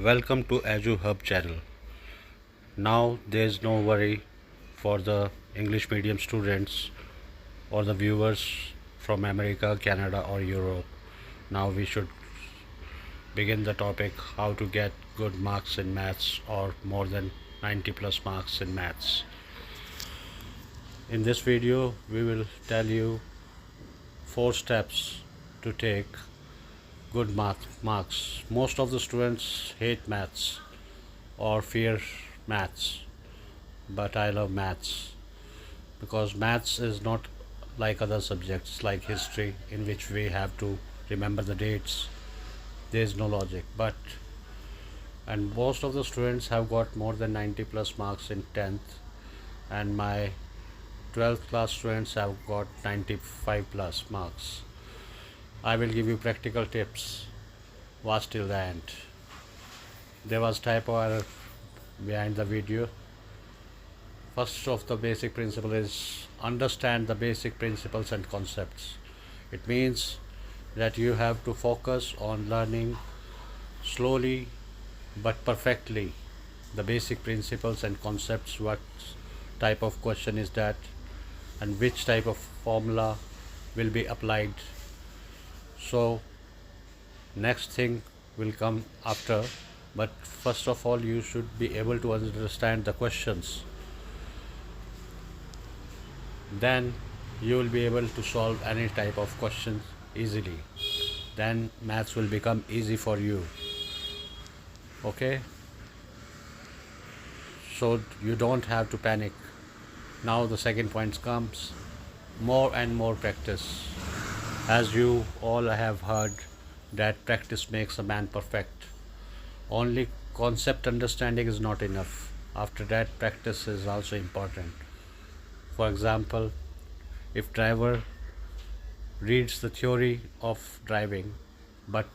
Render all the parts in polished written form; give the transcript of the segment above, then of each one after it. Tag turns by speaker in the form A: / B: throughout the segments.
A: Welcome to Edu Hub channel. Now there's no worry for the English medium students or the viewers from America, Canada or Europe. Now we should begin the topic how to get good marks in maths or more than 90 plus marks in maths. In this video we will tell you 4 steps to take good marks. Most of the students hate maths or fear maths, but I love maths because maths is not like other subjects like history, in which we have to remember the dates. There is no logic, but and most of the students have got more than 90 plus marks in 10th, and my 12th class students have got 95 plus marks. I will give you practical tips. Watch till the end. There was typo error behind the video. First of the basic principle is understand the basic principles and concepts. It means that you have to focus on learning slowly but perfectly the basic principles and concepts. What type of question is that, and which type of formula will be applied. So next thing will come after, but first of all you should be able to understand the questions. Then you will be able to solve any type of questions easily. Then maths will become easy for you. Okay, so you don't have to panic. Now the second point comes, more and more practice. As you all have heard that practice makes a man perfect. Only concept understanding is not enough. After that, practice is also important. For example, if driver reads the theory of driving but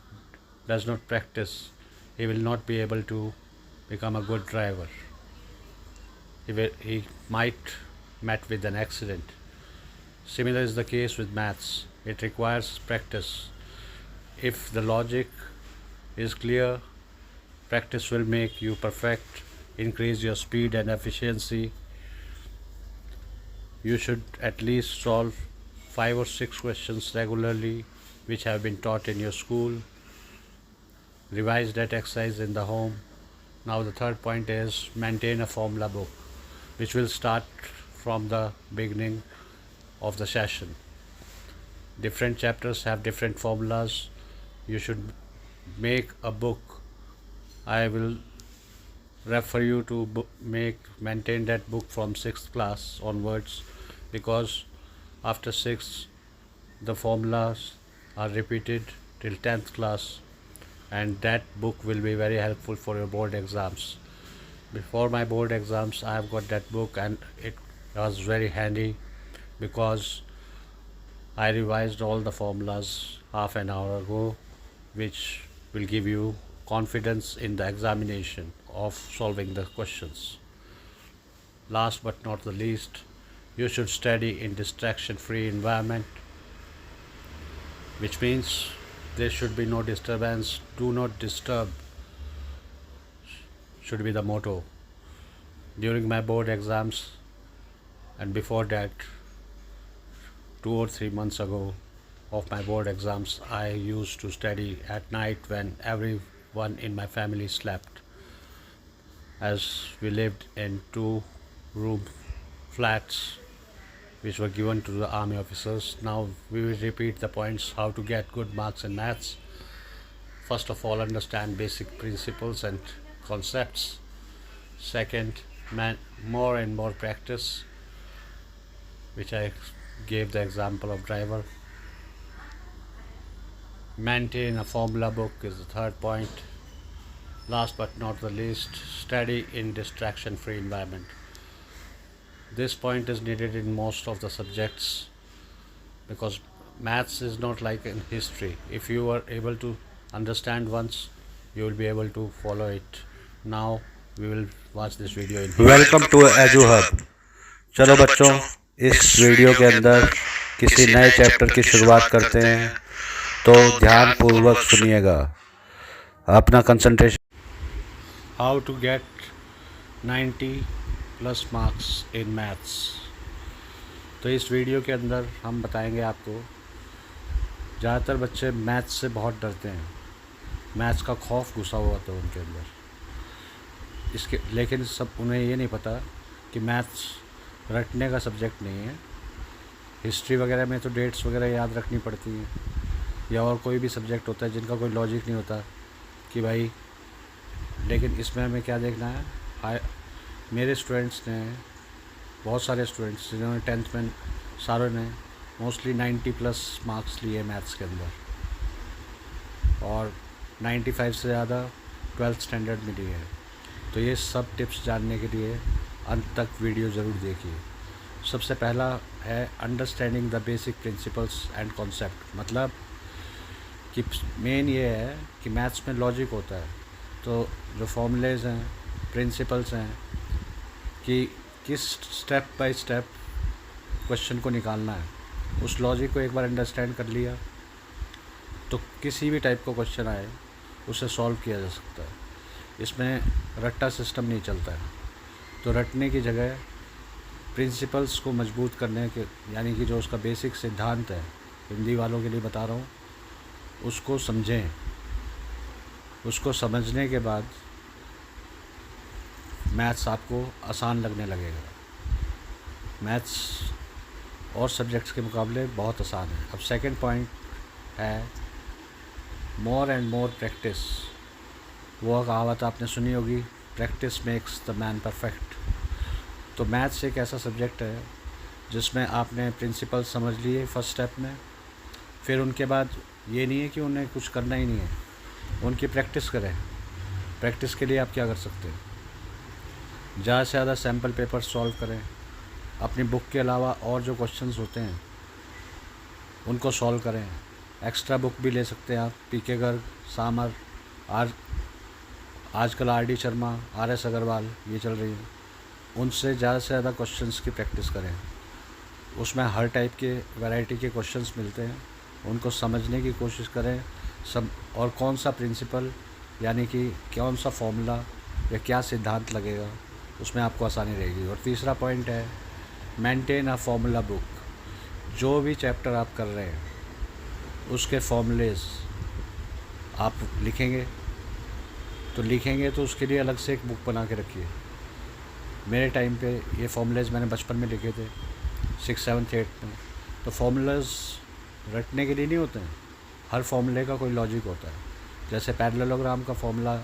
A: does not practice, he will not be able to become a good driver. He might met with an accident. Similar is the case with maths. It requires practice. If the logic is clear, practice will make you perfect, increase your speed and efficiency. You should at least solve 5 or 6 questions regularly which have been taught in your school. Revise that exercise in the home. Now the third point is maintain a formula book, which will start from the beginning of the session. Different chapters have different formulas. You should make a book. I will refer you to maintain that book from 6th class onwards, because after 6th the formulas are repeated till 10th class, and that book will be very helpful for your board exams. Before my board exams I have got that book, and it was very handy because I revised all the formulas half an hour ago, which will give you confidence in the examination of solving the questions. Last but not the least, you should study in distraction-free environment, which means there should be no disturbance. Do not disturb should be the motto. During my board exams and before that, 2 or 3 months ago of my board exams, I used to study at night when everyone in my family slept, as we lived in 2-room flats which were given to the army officers. Now we will repeat the points how to get good marks in maths. First of all, understand basic principles and concepts. Second, more and more practice, which I gave the example of driver. Maintain a formula book is the third point. Last but not the least, study in distraction-free environment. This point is needed in most of the subjects because maths is not like in history. If you are able to understand once, you will be able to follow it. Now we will watch this video in
B: welcome to Edu Hub. चलो बच्चों, इस video के अंदर किसी नए chapter की शुरुआत करते हैं, तो ध्यान पूर्वक सुनिएगा। अपना concentration
A: How to get 90 plus marks in maths। तो इस वीडियो के अंदर हम बताएंगे आपको, ज़्यादातर बच्चे मैथ्स से बहुत डरते हैं, मैथ्स का खौफ घुसा हुआ था उनके अंदर। लेकिन सब उन्हें ये नहीं पता कि मैथ्स रटने का सब्जेक्ट नहीं है। हिस्ट्री वगैरह में तो डेट्स वगैरह याद रखनी पड़ती हैं, या और कोई भी सब्जेक्ट होता है जिनका कोई लॉजिक नहीं होता कि भाई। लेकिन इसमें हमें क्या देखना है, मेरे स्टूडेंट्स ने, बहुत सारे स्टूडेंट्स जिन्होंने 10th में, सारों ने मोस्टली 90 प्लस मार्क्स लिए मैथ्स के अंदर, और 95 से ज़्यादा 12th स्टैंडर्ड में लिए हैं। तो ये सब टिप्स जानने के लिए अंत तक वीडियो ज़रूर देखिए। सबसे पहला है understanding the basic principles and concept. मतलब कि मेन ये है कि मैथ्स में लॉजिक होता है, तो जो फॉर्मूलेज हैं, प्रिंसिपल्स हैं, कि किस स्टेप बाय स्टेप क्वेश्चन को निकालना है, उस लॉजिक को एक बार अंडरस्टैंड कर लिया तो किसी भी टाइप का क्वेश्चन आए उसे सॉल्व किया जा सकता है। इसमें रट्टा सिस्टम नहीं चलता है। तो रटने की जगह प्रिंसिपल्स को मजबूत करने के, यानी कि जो उसका बेसिक सिद्धांत है, हिंदी वालों के लिए बता रहा हूँ, उसको समझें। उसको समझने के बाद मैथ्स आपको आसान लगने लगेगा। मैथ्स और सब्जेक्ट्स के मुकाबले बहुत आसान है। अब सेकंड पॉइंट है मोर एंड मोर प्रैक्टिस। वो कहावत आपने सुनी होगी, practice makes the man perfect. तो मैथ्स एक ऐसा सब्जेक्ट है जिसमें आपने प्रिंसिपल समझ लिए फर्स्ट स्टेप में, फिर उनके बाद ये नहीं है कि उन्हें कुछ करना ही नहीं है, उनकी प्रैक्टिस करें। प्रैक्टिस के लिए आप क्या कर सकते हैं, ज़्यादा से ज़्यादा सैम्पल पेपर सॉल्व करें। अपनी बुक के अलावा और जो क्वेश्चंस होते हैं उनको सॉल्व करें। एक्स्ट्रा बुक भी ले सकते हैं आप, पीके गर्ग, सामर, आजकल आर.डी. शर्मा, आर.एस. अग्रवाल ये चल रही है, उनसे ज़्यादा से ज़्यादा क्वेश्चंस की प्रैक्टिस करें। उसमें हर टाइप के वैरायटी के क्वेश्चंस मिलते हैं, उनको समझने की कोशिश करें सब, और कौन सा प्रिंसिपल, यानी कि कौन सा फॉर्मूला या क्या सिद्धांत लगेगा, उसमें आपको आसानी रहेगी। और तीसरा पॉइंट है मेंटेन अ फॉर्मूला बुक। जो भी चैप्टर आप कर रहे हैं उसके फॉर्मूलेज आप लिखेंगे तो उसके लिए अलग से एक बुक बना के रखिए। मेरे टाइम पे ये फॉर्मूलेज मैंने बचपन में लिखे थे, 6th 7th 8th में। तो फॉर्मूलाज रटने के लिए नहीं होते हैं, हर फॉर्मूले का कोई लॉजिक होता है। जैसे पैरेललोग्राम का फॉर्मूला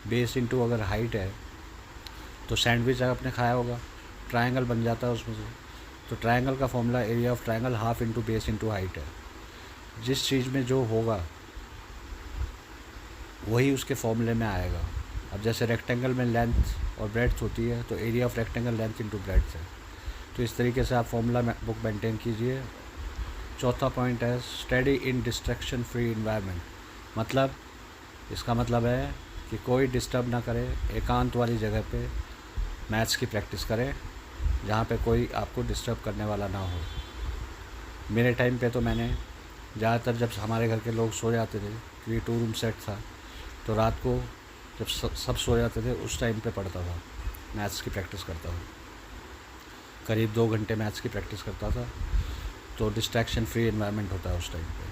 A: बेस इंटू अगर हाइट है तो सैंडविच आपने खाया होगा, ट्रायंगल बन जाता है उसमें से। तो ट्रायंगल का formula area of triangle half into base into height है। जिस चीज़ में जो होगा वही उसके फॉर्मूले में आएगा। अब जैसे रेक्टेंगल में लेंथ और ब्रेड्थ होती है, तो area of rectangle length into breadth है। तो इस तरीके से आप फॉर्मूला बुक मेंटेन कीजिए। चौथा पॉइंट है study in distraction free environment. मतलब इसका मतलब है कि कोई डिस्टर्ब ना करे, एकांत वाली जगह पे मैथ्स की प्रैक्टिस करें जहाँ पे कोई आपको डिस्टर्ब करने वाला ना हो। मेरे टाइम पे तो मैंने ज़्यादातर, जब हमारे घर के लोग सो जाते थे, क्योंकि 2 रूम सेट था, तो रात को जब सब सो जाते थे उस टाइम पे पढ़ता था, मैथ्स की प्रैक्टिस करता था। करीब 2 घंटे मैथ्स की प्रैक्टिस करता था। तो डिस्ट्रैक्शन फ्री एनवायरनमेंट होता है उस टाइम पे।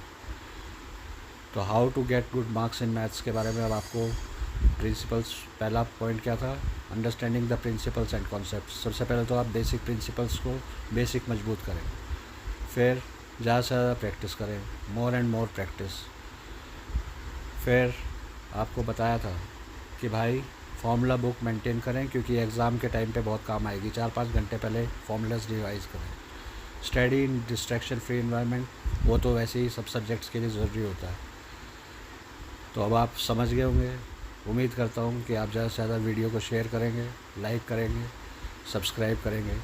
A: तो how to get good marks in maths के बारे में अब आपको प्रिंसिपल्स, पहला पॉइंट क्या था, understanding the principles and concept. सबसे पहले तो आप बेसिक प्रिंसिपल्स को बेसिक मजबूत करें, फिर ज़्यादा से ज़्यादा प्रैक्टिस करें, मोर एंड मोर प्रैक्टिस। फिर आपको बताया था कि भाई फार्मूला बुक मेंटेन करें, क्योंकि एग्ज़ाम के टाइम पे बहुत काम आएगी। 4-5 घंटे पहले फार्मूलाज रिवाइज करें। Study in distraction free environment, वो तो वैसे ही सब सब्जेक्ट्स के लिए ज़रूरी होता है। तो अब आप समझ गए होंगे। उम्मीद करता हूँ कि आप ज़्यादा से ज़्यादा वीडियो को शेयर करेंगे, लाइक करेंगे, सब्सक्राइब करेंगे।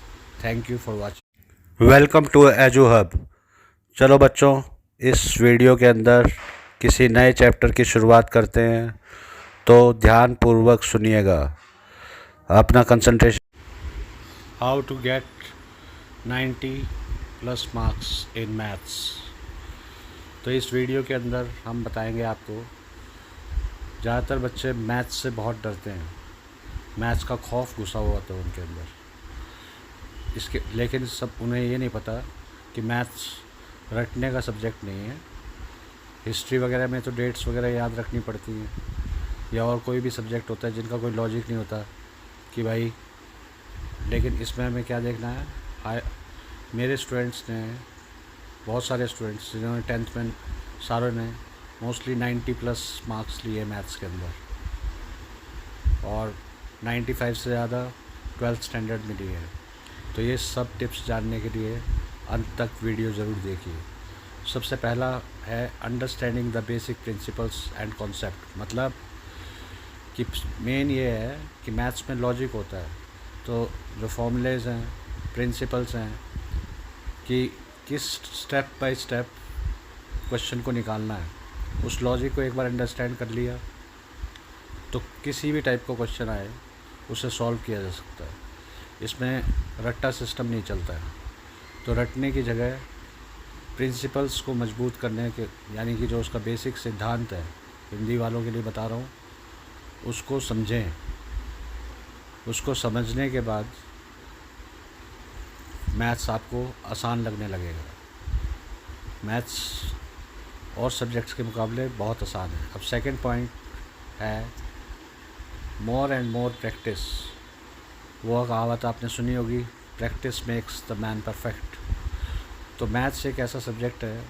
A: Thank you for watching.
B: Welcome to Edu Hub. चलो बच्चों, इस वीडियो के अंदर किसी नए चैप्टर की शुरुआत करते हैं, तो ध्यानपूर्वक सुनिएगा, अपना concentration.
A: How to get 90 plus marks in maths. तो इस वीडियो के अंदर हम बताएंगे आपको, ज़्यादातर बच्चे मैथ्स से बहुत डरते हैं, मैथ्स का खौफ घुसा हुआ था उनके अंदर। इसके लेकिन सब उन्हें ये नहीं पता कि मैथ्स रटने का सब्जेक्ट नहीं है। हिस्ट्री वगैरह में तो डेट्स वगैरह याद रखनी पड़ती हैं, या और कोई भी सब्जेक्ट होता है जिनका कोई लॉजिक नहीं होता कि भाई। लेकिन इसमें हमें क्या देखना है, मेरे स्टूडेंट्स ने, बहुत सारे स्टूडेंट्स जिन्होंने 10th में सारों ने मोस्टली 90+ मार्क्स लिए मैथ्स के अंदर, और 95 से ज़्यादा 12th स्टैंडर्ड में लिए हैं। तो ये सब टिप्स जानने के लिए अंत तक वीडियो ज़रूर देखिए। सबसे पहला है understanding the basic principles and concept. मतलब कि मेन ये है कि मैथ्स में लॉजिक होता है, तो जो फॉर्मूलेज हैं, प्रिंसिपल्स हैं, कि किस स्टेप बाय स्टेप क्वेश्चन को निकालना है, उस लॉजिक को एक बार अंडरस्टैंड कर लिया तो किसी भी टाइप का क्वेश्चन आए उसे सॉल्व किया जा सकता है। इसमें रट्टा सिस्टम नहीं चलता है। तो रटने की जगह प्रिंसिपल्स को मजबूत करने के, यानी कि जो उसका बेसिक सिद्धांत है, हिंदी वालों के लिए बता रहा हूँ, उसको समझें। उसको समझने के बाद मैथ्स आपको आसान लगने लगेगा। मैथ्स और सब्जेक्ट्स के मुकाबले बहुत आसान है। अब सेकंड पॉइंट है मोर एंड मोर प्रैक्टिस। वो कहावत आपने सुनी होगी, practice makes the man perfect. तो मैथ्स एक ऐसा सब्जेक्ट है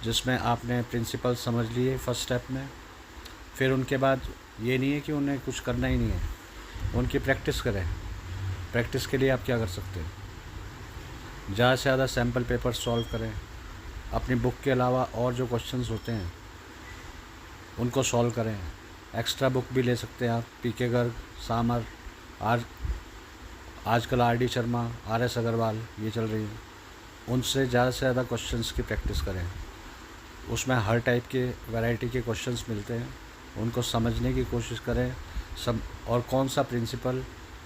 A: जिसमें आपने प्रिंसिपल समझ लिए फर्स्ट स्टेप में, फिर उनके बाद ये नहीं है कि उन्हें कुछ करना ही नहीं है, उनकी प्रैक्टिस करें। प्रैक्टिस के लिए आप क्या कर सकते हैं, ज़्यादा से ज़्यादा सैम्पल पेपर सॉल्व करें। अपनी बुक के अलावा और जो क्वेश्चंस होते हैं उनको सॉल्व करें। एक्स्ट्रा बुक भी ले सकते हैं आप, पीके गर्ग, सामर, आजकल आर.डी. शर्मा, आर.एस. अग्रवाल ये चल रही है, उनसे ज़्यादा से ज़्यादा क्वेश्चंस की प्रैक्टिस करें। उसमें हर टाइप के वैरायटी के क्वेश्चंस मिलते हैं, उनको समझने की कोशिश करें सब, और कौन सा प्रिंसिपल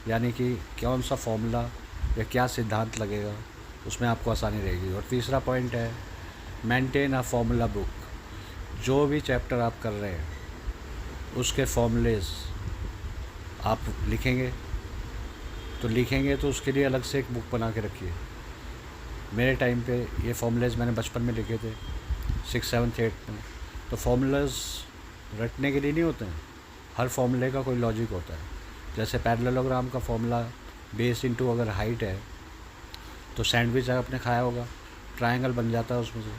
A: यानी कि कौन सा फॉर्मूला या क्या सिद्धांत लगेगा, उसमें आपको आसानी रहेगी। और तीसरा पॉइंट है मेंटेन अ फॉर्मूला बुक। जो भी चैप्टर आप कर रहे हैं उसके फॉर्मूलेज आप लिखेंगे तो उसके लिए अलग से एक बुक बना के रखिए। मेरे टाइम पे ये फॉर्मूलेज मैंने बचपन में लिखे थे, 6th 7th 8th में। तो फॉर्मूलाज रटने के लिए नहीं होते हैं, हर फॉर्मूले का कोई लॉजिक होता है। जैसे पैरेललोग्राम का फॉर्मूला बेस इनटू अगर हाइट है तो सैंडविच आपने खाया होगा, ट्रायंगल बन जाता है उसमें से।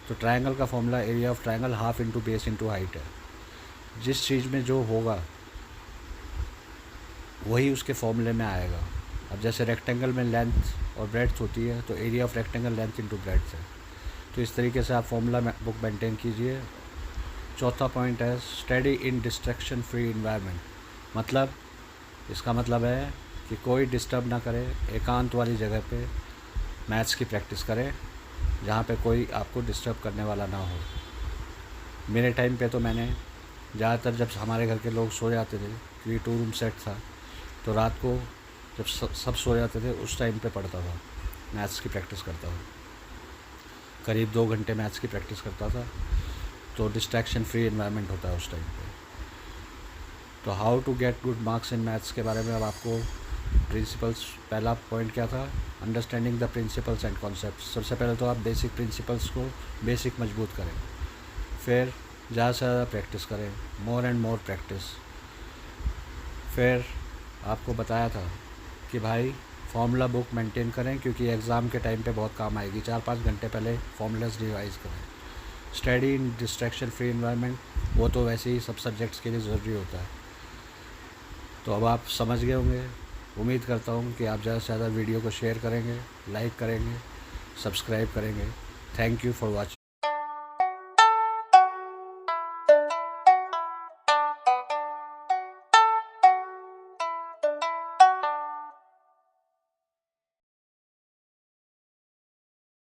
A: तो ट्रायंगल का formula area of triangle half into base into height है। जिस चीज़ में जो होगा वही उसके फॉर्मूले में आएगा। अब जैसे रेक्टेंगल में लेंथ और ब्रेड्थ होती है, तो area of rectangle length into breadth है। तो इस तरीके से आप फॉर्मूला बुक मेंटेन कीजिए। चौथा पॉइंट है study in distraction free environment. मतलब इसका मतलब है कि कोई डिस्टर्ब ना करे, एकांत वाली जगह पे मैथ्स की प्रैक्टिस करें जहाँ पे कोई आपको डिस्टर्ब करने वाला ना हो। मेरे टाइम पे तो मैंने ज़्यादातर, जब हमारे घर के लोग सो जाते थे, क्योंकि 2 रूम सेट था, तो रात को जब सब सो जाते थे उस टाइम पे पढ़ता था, मैथ्स की प्रैक्टिस करता था। करीब 2 घंटे मैथ्स की प्रैक्टिस करता था। तो डिस्ट्रैक्शन फ्री एनवायरनमेंट होता है उस टाइम पे। तो how to get good marks in maths के बारे में अब आपको प्रिंसिपल्स, पहला पॉइंट क्या था, understanding the principles and concept. सबसे पहले तो आप बेसिक प्रिंसिपल्स को बेसिक मजबूत करें, फिर ज़्यादा से ज़्यादा प्रैक्टिस करें, मोर एंड मोर प्रैक्टिस। फिर आपको बताया था कि भाई फार्मूला बुक मेंटेन करें, क्योंकि एग्ज़ाम के टाइम पे बहुत काम आएगी। 4-5 घंटे पहले फार्मूलाज रिवाइज करें। Study in distraction free environment, वो तो वैसे ही सब सब्जेक्ट्स के लिए ज़रूरी होता है। तो अब आप समझ गए होंगे। उम्मीद करता हूँ कि आप ज़्यादा से ज़्यादा वीडियो को शेयर करेंगे, लाइक करेंगे, सब्सक्राइब करेंगे। Thank you for watching.